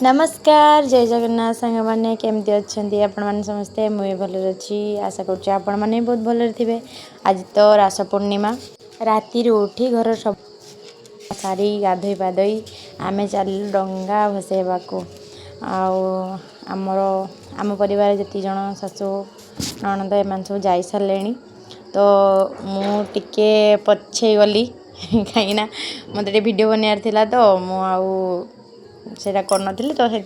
नमस्कार जय जगन्नाथ सांग मैंने केमती अच्छा आपण समस्ते मुझे भलर अच्छी आशा करुँच आपण मैंने बहुत भलर थे। आज तो रास पूर्णिमा राति उठी घर सब सारी गाधोई पाधोई आमे चल डंगा भसैबा को आमर आम परिवार जी जन शाशु ननद एम सब जा सारे तो मुझे पछे गली कहीं मत वीडियो बनवार तो मुझे कर तो से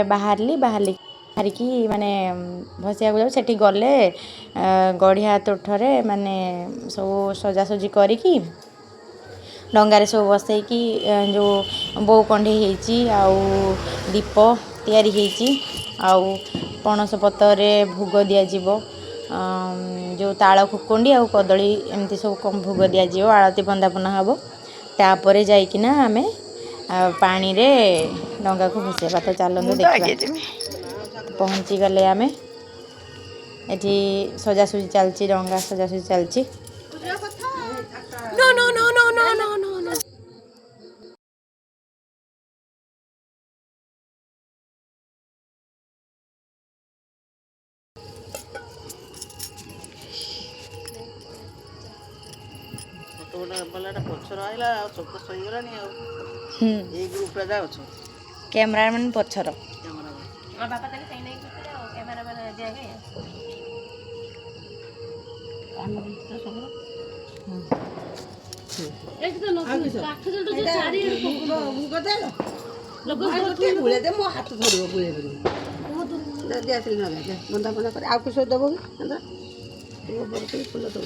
बाहरिकी माने भसिया जाऊँ गले गढ़िया तुठरे माने सब सजासजी करिकी डंगारे सब बसैकी जो बो कंढे दीप तैयारी होती पणस पतर भोग दिज्व जो ताल खुकुंडी आ कदली एमती सब कम भोग दिज्व आरती बंदापना हम तापर जाइकिना आमे पानी रे डंगा को भसैबा। तो चलते देखा पहुँची गले आमे एठी सजासुजी चलची डंगा सजासुजी चलची no no no no no no no no cameraman पछर बंदापना कर आउ किस दब कि फुल सब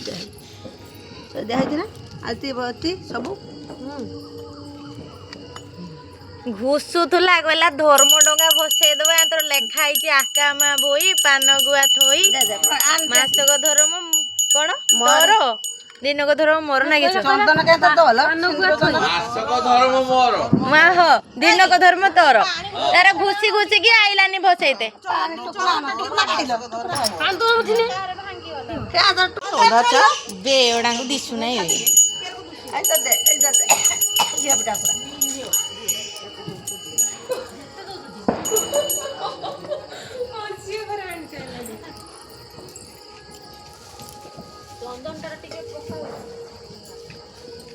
दिखाई ना आती बती सब घुसुला गला धर्म डंगा भसई देवा तो लेखाई आकामा बोई पान गुआ थोई मासक धर्म कौन मोर दिनक धर्म मोर ना दिनक धर्म तोर तार घुसी घुसी की आइलानी भसईते बेड़ा को दिशु ना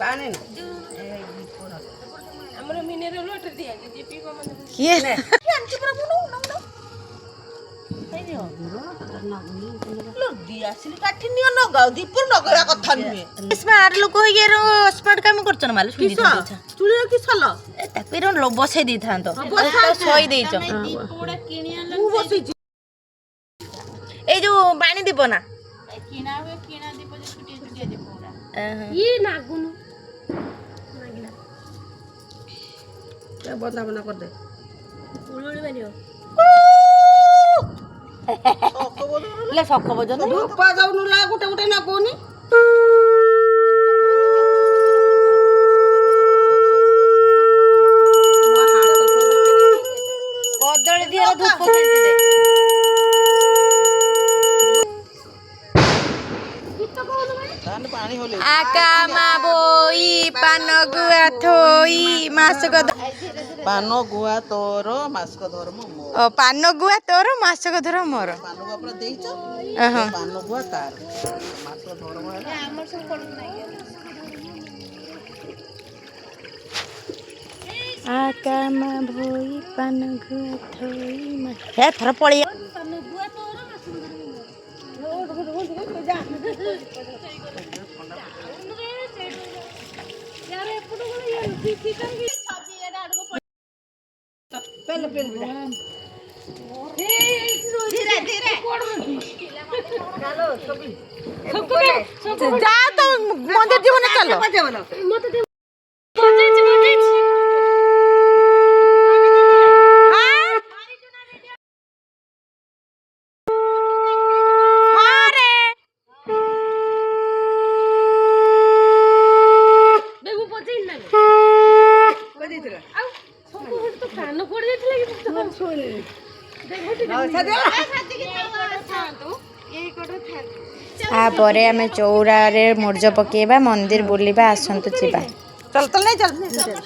पानी हमर मिनरल वाटर दिया जे पी को मन किए आंची पर मुनो नो हैनियो लो दिया सिली काठी नियो न गाउ दीपुर न गया कथा नुए स्मार्ट लोक हो ये स्मार्ट काम करछन माल सुई दी चुलिया कि सल ए तापेरो लो बसै दी थान तो सोई देइछ दीपोडा किनिया ल बसै ए जो पानी दीप ना किना हुए किना दीप जे छुटिया छुटिया दीपोडा ये नागुनु नागिना क्या बंदापना कर दे उलुली बनियो ले सख बजन धूपा जाउनु ला गुटे गुटे ना कोनी कदली दिया धूप खेंची दे आकामा बोई पान गुआ थोई मासक पान गुआ तोर मासक धर्म मोर ओ पान गुआ तोर मासक धर्म मोर पान गुआ पर देइछ पान गुआ तार मासक धर्म है हमर सब पड़ नहीं आकामा बोई पान गुआ थोई हे थर पड़ी पान गुआ तोर मासक धर्म जा यार एपटो को ये ठीक कर सब्जी एडा आडको पहले धीरे धीरे चलो सब जा तो मंदिर जीवन चलो मत दे बजाई तापर आम चौरा मुर्ज पकेबा मंदिर बुलवा आसतु चल चल नहीं चल